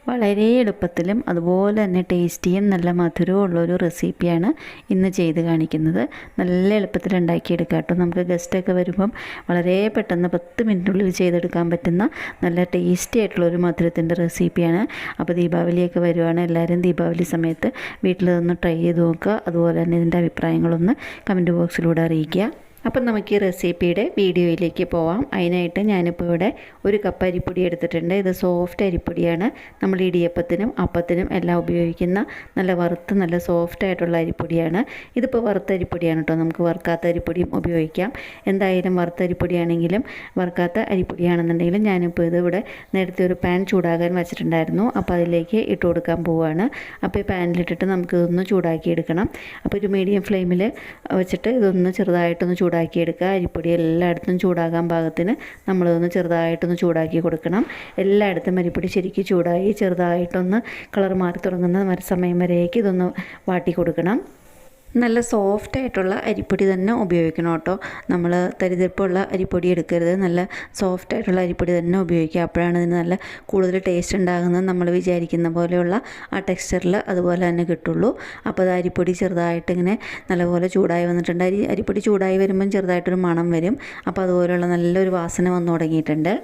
വളരെ എളുപ്പത്തിലും അതുപോലെ തന്നെ ടേസ്റ്റിയും നല്ല മധുരവും ഉള്ളൊരു റെസിപ്പിയാണ് ഇന്ന് ചെയ്ത് കാണിക്കുന്നത്. നല്ല എളുപ്പത്തിൽ ഉണ്ടാക്കിയെടുക്കാം കേട്ടോ. നമുക്ക് ഗസ്റ്റൊക്കെ വരുമ്പം വളരെ പെട്ടെന്ന് 10 മിനിറ്റിനുള്ളിൽ ചെയ്തെടുക്കാൻ പറ്റുന്ന നല്ല ടേസ്റ്റി ആയിട്ടുള്ളൊരു മധുരത്തിൻ്റെ റെസിപ്പിയാണ്. അപ്പോൾ ദീപാവലിയൊക്കെ വരുവാണ്, എല്ലാവരും ദീപാവലി സമയത്ത് വീട്ടിലൊന്ന് ട്രൈ ചെയ്ത് നോക്കുക. അതുപോലെ തന്നെ ഇതിൻ്റെ അഭിപ്രായങ്ങളൊന്ന് കമൻറ്റ് ബോക്സിലൂടെ അറിയിക്കുക. അപ്പം നമുക്ക് ഈ റെസിപ്പിയുടെ വീഡിയോയിലേക്ക് പോവാം. അതിനായിട്ട് ഞാനിപ്പോൾ ഇവിടെ 1 കപ്പ് അരിപ്പൊടി എടുത്തിട്ടുണ്ട്. ഇത് സോഫ്റ്റ് അരിപ്പൊടിയാണ്. നമ്മൾ ഇടിയപ്പത്തിനും അപ്പത്തിനും എല്ലാം ഉപയോഗിക്കുന്ന നല്ല വറുത്ത് നല്ല സോഫ്റ്റ് ആയിട്ടുള്ള അരിപ്പൊടിയാണ്. ഇതിപ്പോൾ വറുത്ത അരിപ്പൊടിയാണ് കേട്ടോ. നമുക്ക് വറുക്കാത്ത അരിപ്പൊടിയും ഉപയോഗിക്കാം. എന്തായാലും വറുത്ത അരിപ്പൊടിയാണെങ്കിലും വറുക്കാത്ത അരിപ്പൊടിയാണെന്നുണ്ടെങ്കിലും ഞാനിപ്പോൾ ഇത് ഇവിടെ നേരത്തെ ഒരു പാൻ ചൂടാകാൻ വെച്ചിട്ടുണ്ടായിരുന്നു. അപ്പോൾ അതിലേക്ക് ഇട്ട് കൊടുക്കാൻ പോവുകയാണ്. അപ്പോൾ ഈ പാനിലിട്ടിട്ട് നമുക്കിതൊന്ന് ചൂടാക്കി എടുക്കണം. അപ്പോൾ ഒരു മീഡിയം ഫ്ലെയിമിൽ വെച്ചിട്ട് ഇതൊന്ന് ചെറുതായിട്ടൊന്ന് ചൂടാക്കിയെടുക്കുക. അരിപ്പൊടി എല്ലായിടത്തും ചൂടാകാൻ പാകത്തിന് നമ്മളിതൊന്ന് ചെറുതായിട്ടൊന്ന് ചൂടാക്കി കൊടുക്കണം. എല്ലായിടത്തും അരിപ്പൊടി ശരിക്കും ചൂടായി ചെറുതായിട്ടൊന്ന് കളർ മാറി തുടങ്ങുന്ന സമയം വരേക്ക് ഇതൊന്ന് വാട്ടി കൊടുക്കണം. നല്ല സോഫ്റ്റ് ആയിട്ടുള്ള അരിപ്പൊടി തന്നെ ഉപയോഗിക്കണം കേട്ടോ. നമ്മൾ തരിതരിപ്പുള്ള അരിപ്പൊടി എടുക്കരുത്. നല്ല സോഫ്റ്റ് ആയിട്ടുള്ള അരിപ്പൊടി തന്നെ ഉപയോഗിക്കുക. അപ്പോഴാണ് ഇതിന് നല്ല കൂടുതൽ ടേസ്റ്റ് ഉണ്ടാകുന്നത്. നമ്മൾ വിചാരിക്കുന്ന പോലെയുള്ള ആ ടെക്സ്ചറിൽ അതുപോലെ തന്നെ കിട്ടുള്ളൂ. അപ്പോൾ അത് അരിപ്പൊടി ചെറുതായിട്ട് ഇങ്ങനെ നല്ലപോലെ ചൂടായി വന്നിട്ടുണ്ട്. അരിപ്പൊടി ചൂടായി വരുമ്പം ചെറുതായിട്ടൊരു മണം വരും. അപ്പോൾ അതുപോലെയുള്ള നല്ലൊരു വാസന വന്നു തുടങ്ങിയിട്ടുണ്ട്.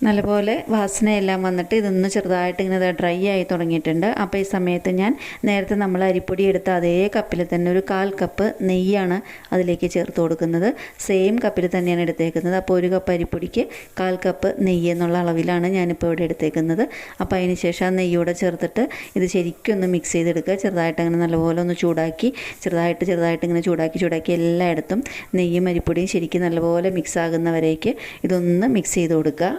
നല്ലപോലെ വാസനയെല്ലാം വന്നിട്ട് ഇതൊന്ന് ചെറുതായിട്ട് ഇങ്ങനെ ഡ്രൈ ആയി തുടങ്ങിയിട്ടുണ്ട്. അപ്പോൾ ഈ സമയത്ത് ഞാൻ നേരത്തെ നമ്മൾ അരിപ്പൊടി എടുത്ത അതേ കപ്പിൽ തന്നെ ഒരു 1/4 കപ്പ് നെയ്യാണ് അതിലേക്ക് ചേർത്ത് കൊടുക്കുന്നത്. സെയിം കപ്പിൽ തന്നെയാണ് എടുത്തേക്കുന്നത്. അപ്പോൾ 1 കപ്പ് അരിപ്പൊടിക്ക് 1/4 കപ്പ് നെയ്യ് എന്നുള്ള അളവിലാണ് ഞാനിപ്പോൾ ഇവിടെ എടുത്തേക്കുന്നത്. അപ്പോൾ അതിന് ശേഷം ആ നെയ്യോടെ ചേർത്തിട്ട് ഇത് ശരിക്കും ഒന്ന് മിക്സ് ചെയ്തെടുക്കുക. ചെറുതായിട്ട് അങ്ങനെ നല്ലപോലെ ഒന്ന് ചൂടാക്കി ചെറുതായിട്ട് ഇങ്ങനെ ചൂടാക്കി എല്ലായിടത്തും നെയ്യും അരിപ്പൊടിയും ശരിക്കും നല്ലപോലെ മിക്സ് ആകുന്നവരേക്ക് ഇതൊന്ന് മിക്സ് ചെയ്ത് കൊടുക്കുക.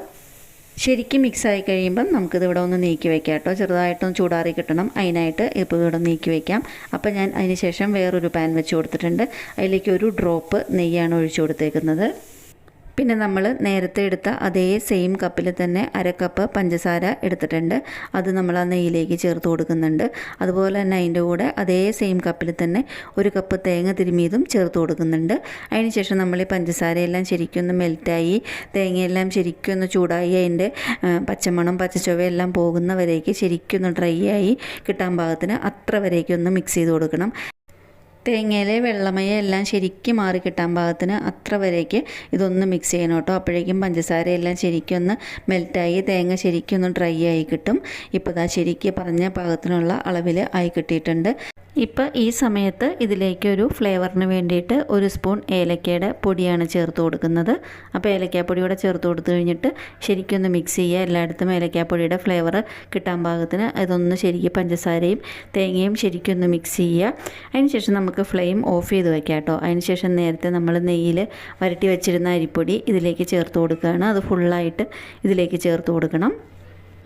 ശരിക്കും മിക്സായി കഴിയുമ്പം നമുക്കിത് ഇവിടെ ഒന്ന് നീക്കി വയ്ക്കാം കേട്ടോ. ചെറുതായിട്ടൊന്ന് ചൂടാറി കിട്ടണം. അതിനായിട്ട് ഇപ്പോൾ ഇവിടെ നീക്കി വയ്ക്കാം. അപ്പോൾ ഞാൻ അതിന് ശേഷം വേറൊരു പാൻ വെച്ച് കൊടുത്തിട്ടുണ്ട്. അതിലേക്ക് ഒരു ഡ്രോപ്പ് നെയ്യാണ് ഒഴിച്ചു കൊടുത്തേക്കുന്നത്. പിന്നെ നമ്മൾ നേരത്തെ എടുത്ത അതേ സെയിം കപ്പിൽ തന്നെ 1/2 കപ്പ് പഞ്ചസാര എടുത്തിട്ടുണ്ട്. അത് നമ്മൾ ആ നെയ്യിലേക്ക് ചേർത്ത് കൊടുക്കുന്നുണ്ട്. അതുപോലെ തന്നെ അതിൻ്റെ കൂടെ അതേ സെയിം കപ്പിൽ തന്നെ 1 കപ്പ് തേങ്ങ തിരുമിയതും ചേർത്ത് കൊടുക്കുന്നുണ്ട്. അതിന് ശേഷം നമ്മൾ ഈ പഞ്ചസാരയെല്ലാം ശരിക്കും ഒന്ന് മെൽറ്റായി തേങ്ങയെല്ലാം ശരിക്കും ഒന്ന് ചൂടായി അതിൻ്റെ പച്ചമണം പച്ചച്ചുവയെല്ലാം പോകുന്നവരേക്ക് ശരിക്കും ഒന്ന് ഡ്രൈ ആയി കിട്ടാൻ പാകത്തിന് അത്ര വരേക്കും ഒന്ന് മിക്സ് ചെയ്ത് കൊടുക്കണം. തേങ്ങയിലെ വെള്ളമയം എല്ലാം ശരിക്കും മാറി കിട്ടാൻ പാകത്തിന് അത്ര വരേക്ക് ഇതൊന്ന് മിക്സ് ചെയ്യണം കേട്ടോ. അപ്പോഴേക്കും പഞ്ചസാരയെല്ലാം ശരിക്കും ഒന്ന് മെൽറ്റായി തേങ്ങ ശരിക്കും ഒന്ന് ഡ്രൈ ആയി കിട്ടും. ഇപ്പോൾ ഇതാ ശരിക്കും പറഞ്ഞ പാകത്തിനുള്ള അളവിൽ ആയി കിട്ടിയിട്ടുണ്ട്. ഇപ്പോൾ ഈ സമയത്ത് ഇതിലേക്കൊരു ഫ്ലേവറിന് വേണ്ടിയിട്ട് 1 സ്പൂൺ ഏലക്കയുടെ പൊടിയാണ് ചേർത്ത് കൊടുക്കുന്നത്. അപ്പോൾ ഏലക്കാപ്പൊടി കൂടെ ചേർത്ത് കൊടുത്തു കഴിഞ്ഞിട്ട് ശരിക്കും ഒന്ന് മിക്സ് ചെയ്യുക. എല്ലായിടത്തും ഏലക്കാപ്പൊടിയുടെ ഫ്ലേവർ കിട്ടാൻ പാകത്തിന് ഇതൊന്ന് ശരിക്കും പഞ്ചസാരയും തേങ്ങയും ശരിക്കും ഒന്ന് മിക്സ് ചെയ്യുക. അതിനുശേഷം നമുക്ക് ഫ്ലെയിം ഓഫ് ചെയ്ത് വയ്ക്കാം കേട്ടോ. അതിനുശേഷം നേരത്തെ നമ്മൾ നെയ്യിൽ വരട്ടി വെച്ചിരുന്ന അരിപ്പൊടി ഇതിലേക്ക് ചേർത്ത് കൊടുക്കുകയാണ്. അത് ഫുള്ളായിട്ട് ഇതിലേക്ക് ചേർത്ത് കൊടുക്കണം.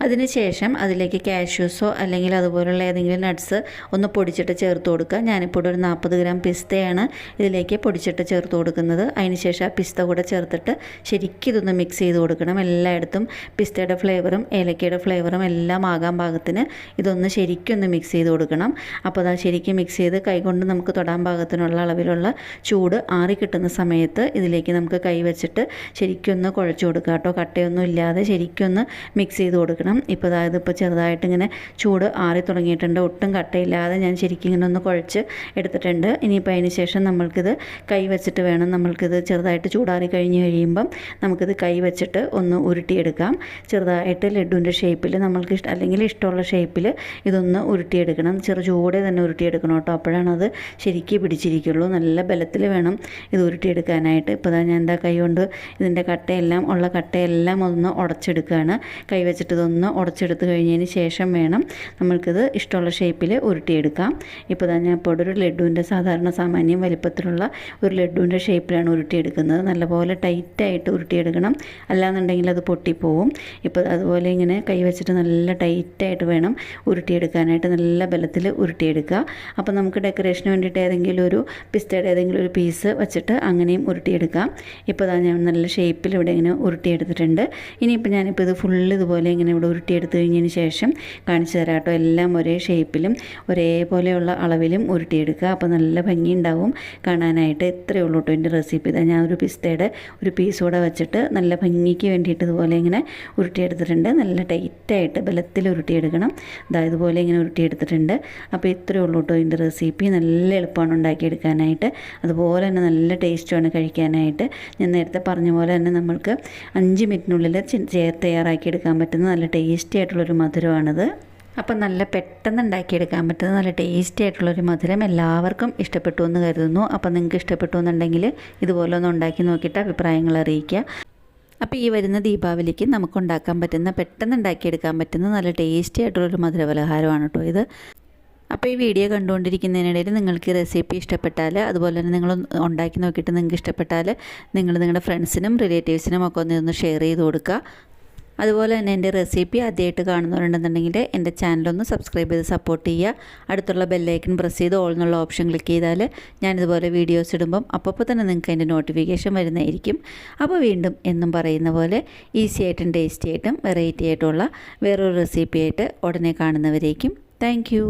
അതിനുശേഷം അതിലേക്ക് കാഷ്യൂസോ അല്ലെങ്കിൽ അതുപോലുള്ള ഏതെങ്കിലും നട്ട്സ് ഒന്ന് പൊടിച്ചിട്ട് ചേർത്ത് കൊടുക്കുക. ഞാനിപ്പോൾ ഒരു 40 ഗ്രാം പിസ്തയാണ് ഇതിലേക്ക് പൊടിച്ചിട്ട് ചേർത്ത് കൊടുക്കുന്നത്. അതിനുശേഷം ആ പിസ്ത കൂടെ ചേർത്തിട്ട് ശരിക്കും ഇതൊന്ന് മിക്സ് ചെയ്ത് കൊടുക്കണം. എല്ലായിടത്തും പിസ്തയുടെ ഫ്ലേവറും ഏലക്കയുടെ ഫ്ലേവറും എല്ലാം ആകാൻ പാകത്തിന് ഇതൊന്ന് ശരിക്കും ഒന്ന് മിക്സ് ചെയ്ത് കൊടുക്കണം. അപ്പോൾ അത് ശരിക്കും മിക്സ് ചെയ്ത് കൈകൊണ്ട് നമുക്ക് തൊടാൻ പാകത്തിനുള്ള അളവിലുള്ള ചൂട് ആറി കിട്ടുന്ന സമയത്ത് ഇതിലേക്ക് നമുക്ക് കൈ വെച്ചിട്ട് ശരിക്കും ഒന്ന് കുഴച്ച് കൊടുക്കുക കേട്ടോ. കട്ടയൊന്നും ഇല്ലാതെ ശരിക്കും ഒന്ന് മിക്സ് ചെയ്ത് കൊടുക്കണം. ഇപ്പോൾ അതായത് ഇപ്പോൾ ചെറുതായിട്ടിങ്ങനെ ചൂട് ആറി തുടങ്ങിയിട്ടുണ്ട്. ഒട്ടും കട്ടയില്ലാതെ ഞാൻ ശരിക്കും ഇങ്ങനെ ഒന്ന് കുഴച്ച് എടുത്തിട്ടുണ്ട്. ഇനിയിപ്പോൾ അതിന് ശേഷം നമ്മൾക്കിത് കൈ വെച്ചിട്ട് വേണം. നമ്മൾക്കിത് ചെറുതായിട്ട് ചൂടാറി കഴിഞ്ഞ് കഴിയുമ്പം നമുക്കിത് കൈ വെച്ചിട്ട് ഒന്ന് ഉരുട്ടിയെടുക്കാം. ചെറുതായിട്ട് ലഡുവിൻ്റെ ഷേപ്പിൽ നമ്മൾക്ക് അല്ലെങ്കിൽ ഇഷ്ടമുള്ള ഷേപ്പിൽ ഇതൊന്ന് ഉരുട്ടിയെടുക്കണം. ചെറു ചൂടെ തന്നെ ഉരുട്ടിയെടുക്കണം കേട്ടോ. അപ്പോഴാണ് അത് ശരിക്കും പിടിച്ചിരിക്കുള്ളൂ. നല്ല ബലത്തിൽ വേണം ഇത് ഉരുട്ടിയെടുക്കാനായിട്ട്. ഇപ്പോൾ ഞാൻ എന്താ കൈ കൊണ്ട് ഇതിൻ്റെ കട്ടയെല്ലാം ഒന്ന് ഉടച്ചെടുക്കുകയാണ്. കൈ വെച്ചിട്ട് ഇതൊന്ന് ഉടച്ചെടുത്ത് കഴിഞ്ഞതിന് ശേഷം വേണം നമ്മൾക്കിത് ഇഷ്ടമുള്ള ഷേപ്പിൽ ഉരുട്ടിയെടുക്കാം. ഇപ്പോൾ ഞാൻ ഇപ്പോൾ ഒരു ലഡുവിൻ്റെ സാമാന്യം വലിപ്പത്തിലുള്ള ഒരു ലഡുവിൻ്റെ ഷേപ്പിലാണ് ഉരുട്ടിയെടുക്കുന്നത്. നല്ലപോലെ ടൈറ്റായിട്ട് ഉരുട്ടിയെടുക്കണം. അല്ലാന്നുണ്ടെങ്കിൽ അത് പൊട്ടിപ്പോവും. ഇപ്പോൾ അതുപോലെ ഇങ്ങനെ കൈ വെച്ചിട്ട് നല്ല ടൈറ്റായിട്ട് വേണം ഉരുട്ടിയെടുക്കാനായിട്ട്. നല്ല ബലത്തിൽ ഉരുട്ടിയെടുക്കുക. അപ്പോൾ നമുക്ക് ഡെക്കറേഷന് വേണ്ടിയിട്ട് ഏതെങ്കിലും ഒരു പിസ്തയുടെ ഏതെങ്കിലും ഒരു പീസ് വെച്ചിട്ട് അങ്ങനെയും ഉരുട്ടിയെടുക്കാം. ഇപ്പോൾ ഞാൻ നല്ല ഷേപ്പിൽ ഇവിടെ ഇങ്ങനെ ഉരുട്ടിയെടുത്തിട്ടുണ്ട്. ഇനിയിപ്പോൾ ഞാനിപ്പോൾ ഇത് ഫുള്ള് ഇതുപോലെ ഇങ്ങനെ ഇവിടെ ഉരുട്ടിയെടുത്ത് കഴിഞ്ഞതിന് ശേഷം കാണിച്ചു തരാം കേട്ടോ. എല്ലാം ഒരേ ഷേപ്പിലും ഒരേപോലെയുള്ള അളവിലും ഉരുട്ടിയെടുക്കുക. അപ്പോൾ നല്ല ഭംഗിയുണ്ടാവും കാണാനായിട്ട്. ഇത്രയേ ഉള്ളൂ കേട്ടോ എൻ്റെ റെസിപ്പി. ഇതാ ഞാൻ ഒരു പിസ്തയുടെ ഒരു പീസ് കൂടെ വെച്ചിട്ട് നല്ല ഭംഗിക്ക് വേണ്ടിയിട്ട് ഇതുപോലെ ഇങ്ങനെ ഉരുട്ടിയെടുത്തിട്ടുണ്ട്. നല്ല ടൈറ്റായിട്ട് ബലത്തിൽ ഉരുട്ടിയെടുക്കണം. ഇതാ ഇതുപോലെ ഇങ്ങനെ ഉരുട്ടിയെടുത്തിട്ടുണ്ട്. അപ്പോൾ ഇത്രയേ ഉള്ളൂ കേട്ടോ ഇതിൻ്റെ റെസിപ്പി. നല്ല എളുപ്പമാണ് ഉണ്ടാക്കിയെടുക്കാനായിട്ട്. അതുപോലെ തന്നെ നല്ല ടേസ്റ്റുമാണ് കഴിക്കാനായിട്ട്. ഞാൻ നേരത്തെ പറഞ്ഞ പോലെ തന്നെ നമ്മൾക്ക് 5 മിനിറ്റിനുള്ളിൽ തയ്യാറാക്കിയെടുക്കാൻ പറ്റുന്ന നല്ല ടേസ്റ്റി ആയിട്ടുള്ളൊരു മധുരമാണിത്. അപ്പം നല്ല പെട്ടെന്ന് ഉണ്ടാക്കിയെടുക്കാൻ പറ്റുന്ന നല്ല ടേസ്റ്റി ആയിട്ടുള്ളൊരു മധുരം എല്ലാവർക്കും ഇഷ്ടപ്പെട്ടു എന്ന് കരുതുന്നു. അപ്പം നിങ്ങൾക്ക് ഇഷ്ടപ്പെട്ടു എന്നുണ്ടെങ്കിൽ ഇതുപോലെ ഒന്ന് ഉണ്ടാക്കി നോക്കിയിട്ട് അഭിപ്രായങ്ങൾ അറിയിക്കുക. അപ്പോൾ ഈ വരുന്ന ദീപാവലിക്ക് നമുക്കുണ്ടാക്കാൻ പറ്റുന്ന പെട്ടെന്ന് ഉണ്ടാക്കിയെടുക്കാൻ പറ്റുന്ന നല്ല ടേസ്റ്റി ആയിട്ടുള്ളൊരു മധുര പലഹാരമാണ് കേട്ടോ ഇത്. അപ്പോൾ ഈ വീഡിയോ കണ്ടുകൊണ്ടിരിക്കുന്നതിനിടയിൽ നിങ്ങൾക്ക് ഈ റെസിപ്പി ഇഷ്ടപ്പെട്ടാൽ, അതുപോലെ തന്നെ നിങ്ങൾ ഉണ്ടാക്കി നോക്കിയിട്ട് നിങ്ങൾക്ക് ഇഷ്ടപ്പെട്ടാൽ നിങ്ങൾ നിങ്ങളുടെ ഫ്രണ്ട്സിനും റിലേറ്റീവ്സിനും ഒക്കെ ഒന്ന് ഷെയർ ചെയ്ത് കൊടുക്കുക. അതുപോലെ തന്നെ എൻ്റെ റെസിപ്പി ആദ്യമായിട്ട് കാണുന്നവരുണ്ടെന്നുണ്ടെങ്കിൽ എൻ്റെ ചാനലൊന്ന് സബ്സ്ക്രൈബ് ചെയ്ത് സപ്പോർട്ട് ചെയ്യുക. അടുത്തുള്ള ബെല്ലൈക്കൺ പ്രസ് ചെയ്ത് ഓൾ എന്നുള്ള ഓപ്ഷൻ ക്ലിക്ക് ചെയ്താൽ ഞാനിതുപോലെ വീഡിയോസ് ഇടുമ്പം അപ്പോൾ തന്നെ നിങ്ങൾക്ക് അതിൻ്റെ നോട്ടിഫിക്കേഷൻ വരുന്നതായിരിക്കും. അപ്പോൾ വീണ്ടും എന്നും പറയുന്ന പോലെ ഈസി ആയിട്ടും ടേസ്റ്റി ആയിട്ടും വെറൈറ്റി ആയിട്ടുള്ള വേറൊരു റെസിപ്പി ആയിട്ട് ഉടനെ കാണുന്നവരേക്കും താങ്ക് യു.